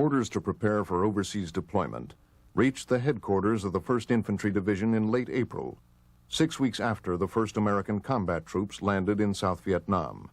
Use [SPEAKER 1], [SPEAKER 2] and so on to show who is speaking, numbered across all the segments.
[SPEAKER 1] Orders to prepare for overseas deployment reached the headquarters of the 1st Infantry Division in late April, 6 weeks after the first American combat troops landed in South Vietnam.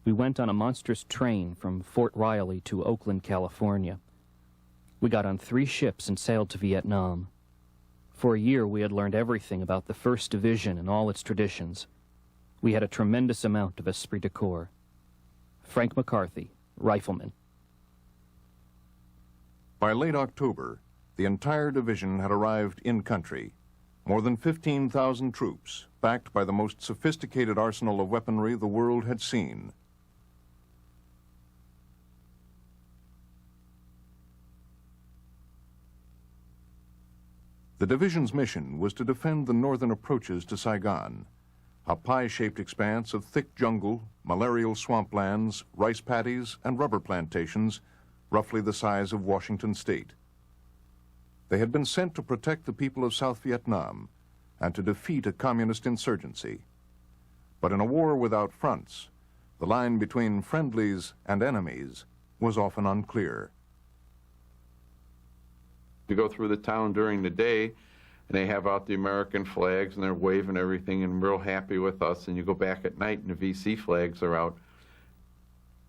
[SPEAKER 2] We went on a monstrous train from Fort Riley to Oakland, California. We got on 3 ships and sailed to Vietnam. For a year, we had learned everything about the 1st Division and all its traditions. We had a tremendous amount of esprit de corps. Frank McCarthy, rifleman.
[SPEAKER 1] By late October, the entire division had arrived in country. More than 15,000 troops, backed by the most sophisticated arsenal of weaponry the world had seen. The division's mission was to defend the northern approaches to Saigon, a pie-shaped expanse of thick jungle, malarial swamplands, rice paddies, and rubber plantations, roughly the size of Washington State. They had been sent to protect the people of South Vietnam and to defeat a communist insurgency. But in a war without fronts, the line between friendlies and enemies was often unclear.
[SPEAKER 3] You go through the town during the day, and they have out the American flags, and they're waving everything and real happy with us, and you go back at night, and the VC flags are out.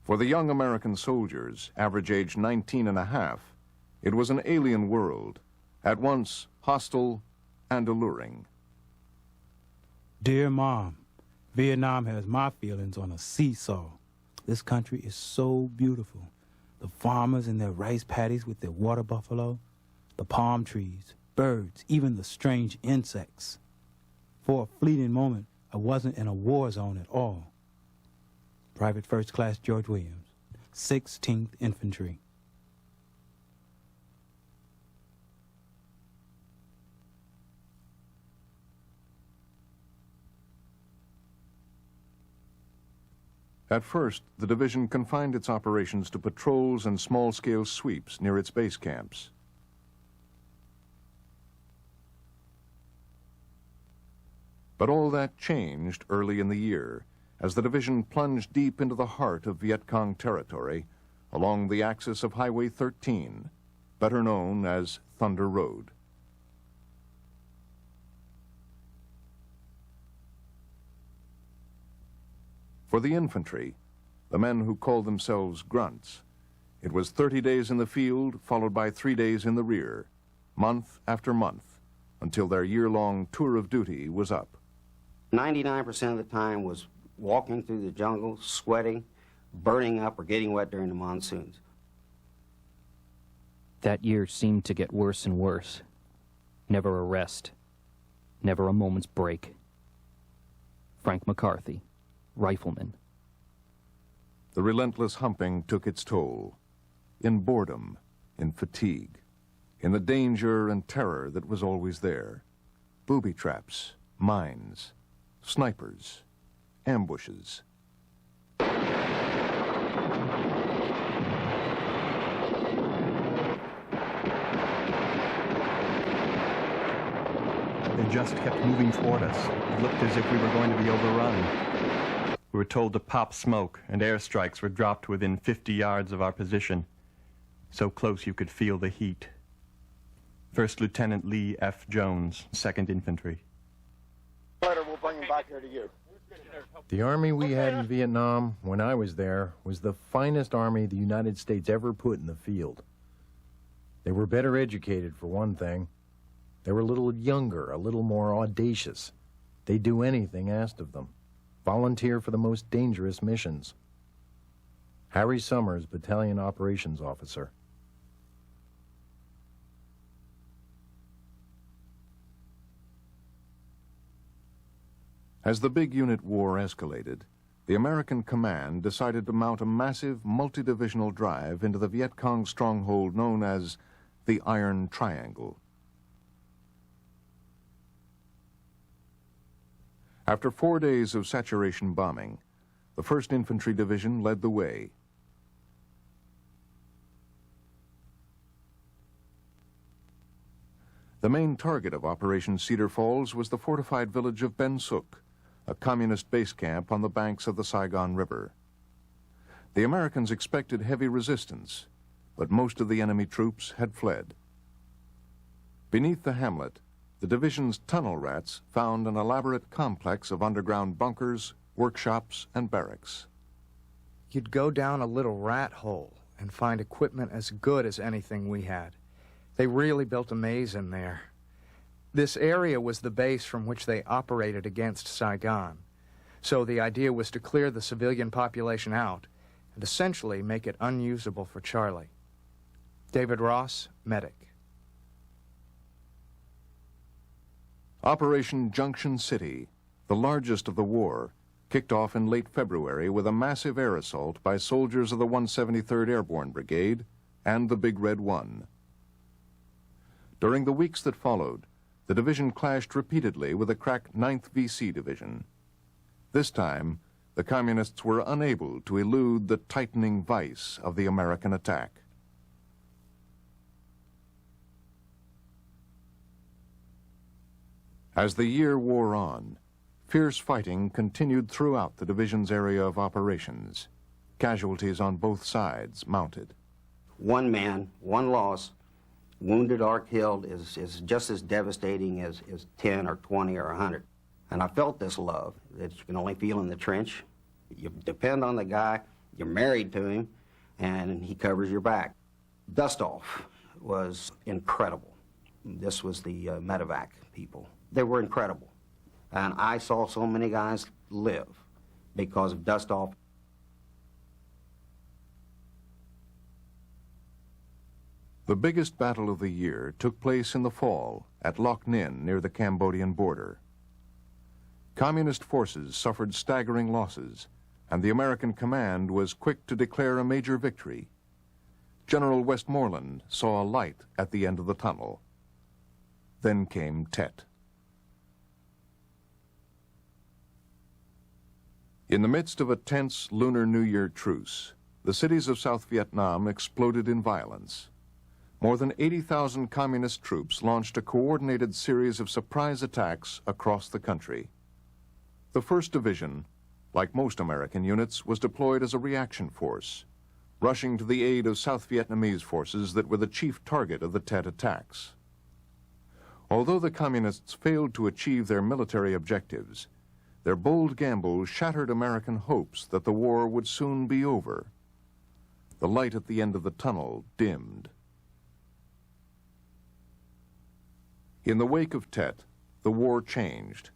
[SPEAKER 1] For the young American soldiers, average age 19 and a half, it was an alien world, at once hostile and alluring.
[SPEAKER 4] Dear Mom, Vietnam has my feelings on a seesaw. This country is so beautiful. The farmers and their rice paddies with their water buffalo, the palm trees, birds, even the strange insects. For a fleeting moment, I wasn't in a war zone at all. Private First Class George Williams, 16th Infantry.
[SPEAKER 1] At first, the division confined its operations to patrols and small-scale sweeps near its base camps. But all that changed early in the year as the division plunged deep into the heart of Viet Cong territory along the axis of Highway 13, better known as Thunder Road. For the infantry, the men who called themselves grunts, it was 30 days in the field followed by 3 days in the rear, month after month, until their year-long tour of duty was up.
[SPEAKER 5] 99% of the time was walking through the jungle, sweating, burning up, or getting wet during the monsoons.
[SPEAKER 2] That year seemed to get worse and worse. Never a rest. Never a moment's break. Frank McCarthy, rifleman.
[SPEAKER 1] The relentless humping took its toll. In boredom, in fatigue, in the danger and terror that was always there. Booby traps, mines, snipers, ambushes.
[SPEAKER 6] They just kept moving toward us. It looked as if we were going to be overrun. We were told to pop smoke, and airstrikes were dropped within 50 yards of our position. So close you could feel the heat. First Lieutenant Lee F. Jones, 2nd Infantry.
[SPEAKER 7] Later, we'll bring him back here to you.
[SPEAKER 8] The Army we had in Vietnam, when I was there, was the finest Army the United States ever put in the field. They were better educated, for one thing. They were a little younger, a little more audacious. They'd do anything asked of them. Volunteer for the most dangerous missions. Harry Summers, Battalion Operations Officer.
[SPEAKER 1] As the big unit war escalated, the American command decided to mount a massive multi-divisional drive into the Viet Cong stronghold known as the Iron Triangle. After 4 days of saturation bombing, the 1st Infantry Division led the way. The main target of Operation Cedar Falls was the fortified village of Ben Suc, a communist base camp on the banks of the Saigon River. The Americans expected heavy resistance, but most of the enemy troops had fled. Beneath the hamlet, the division's tunnel rats found an elaborate complex of underground bunkers, workshops, and barracks.
[SPEAKER 9] You'd go down a little rat hole and find equipment as good as anything we had. They really built a maze in there. This area was the base from which they operated against Saigon. So the idea was to clear the civilian population out and essentially make it unusable for Charlie. David Ross, medic.
[SPEAKER 1] Operation Junction City, the largest of the war, kicked off in late February with a massive air assault by soldiers of the 173rd Airborne Brigade and the Big Red One. During the weeks that followed, the division clashed repeatedly with a crack 9th VC Division. This time, the Communists were unable to elude the tightening vice of the American attack. As the year wore on, fierce fighting continued throughout the division's area of operations. Casualties on both sides mounted.
[SPEAKER 5] One man, one loss, wounded or killed, is just as devastating as 10 or 20 or 100. And I felt this love that you can only feel in the trench. You depend on the guy, you're married to him, and he covers your back. Dust-off was incredible. This was the medevac people. They were incredible. And I saw so many guys live because of dust-off.
[SPEAKER 1] The biggest battle of the year took place in the fall at Loc Ninh near the Cambodian border. Communist forces suffered staggering losses, and the American command was quick to declare a major victory. General Westmoreland saw a light at the end of the tunnel. Then came Tet. In the midst of a tense Lunar New Year truce, the cities of South Vietnam exploded in violence. More than 80,000 communist troops launched a coordinated series of surprise attacks across the country. The 1st Division, like most American units, was deployed as a reaction force, rushing to the aid of South Vietnamese forces that were the chief target of the Tet attacks. Although the Communists failed to achieve their military objectives, their bold gamble shattered American hopes that the war would soon be over. The light at the end of the tunnel dimmed. In the wake of Tet, the war changed,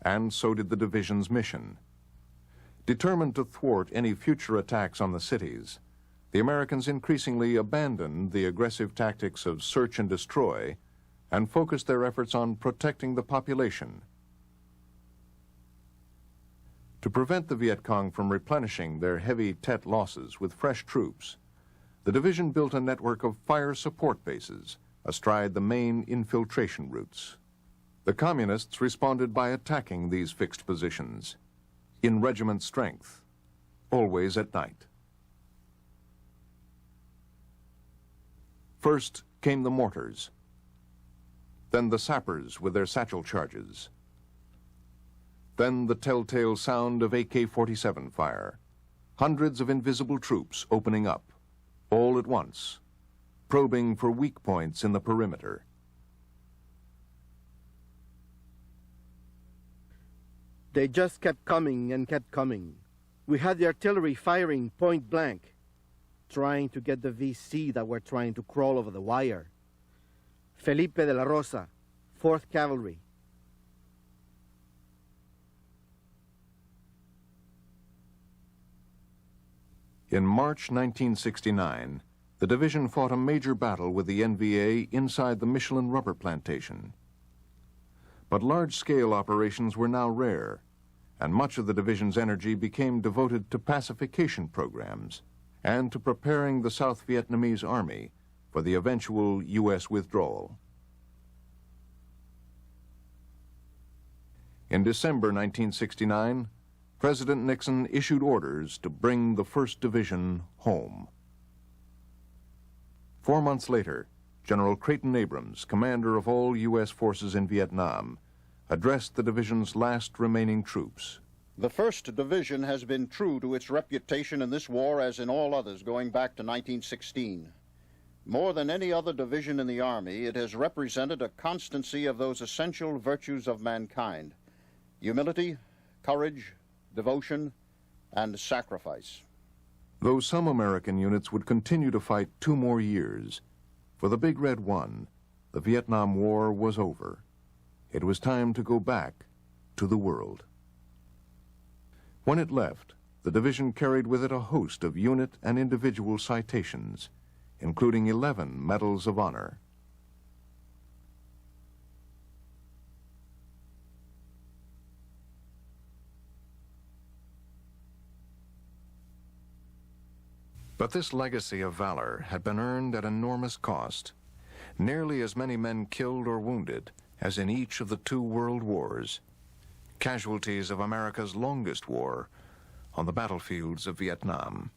[SPEAKER 1] and so did the division's mission. Determined to thwart any future attacks on the cities, the Americans increasingly abandoned the aggressive tactics of search and destroy and focused their efforts on protecting the population. To prevent the Viet Cong from replenishing their heavy Tet losses with fresh troops, the division built a network of fire support bases astride the main infiltration routes. The Communists responded by attacking these fixed positions, in regiment strength, always at night. First came the mortars, then the sappers with their satchel charges, then the telltale sound of AK-47 fire, hundreds of invisible troops opening up, all at once, probing for weak points in the perimeter.
[SPEAKER 10] They just kept coming and kept coming. We had the artillery firing point blank, trying to get the VC that were trying to crawl over the wire. Felipe de la Rosa, 4th Cavalry.
[SPEAKER 1] In March 1969, the division fought a major battle with the NVA inside the Michelin rubber plantation. But large-scale operations were now rare, and much of the division's energy became devoted to pacification programs and to preparing the South Vietnamese Army for the eventual U.S. withdrawal. In December 1969, President Nixon issued orders to bring the 1st Division home. 4 months later, General Creighton Abrams, commander of all U.S. forces in Vietnam, addressed the division's last remaining troops.
[SPEAKER 11] The 1st Division has been true to its reputation in this war as in all others going back to 1916. More than any other division in the Army, it has represented a constancy of those essential virtues of mankind: humility, courage, devotion, and sacrifice.
[SPEAKER 1] Though some American units would continue to fight 2 more years, for the Big Red won, the Vietnam War was over. It was time to go back to the world. When it left, the division carried with it a host of unit and individual citations, including 11 Medals of Honor. But this legacy of valor had been earned at enormous cost. Nearly as many men killed or wounded as in each of the 2 world wars. Casualties of America's longest war on the battlefields of Vietnam.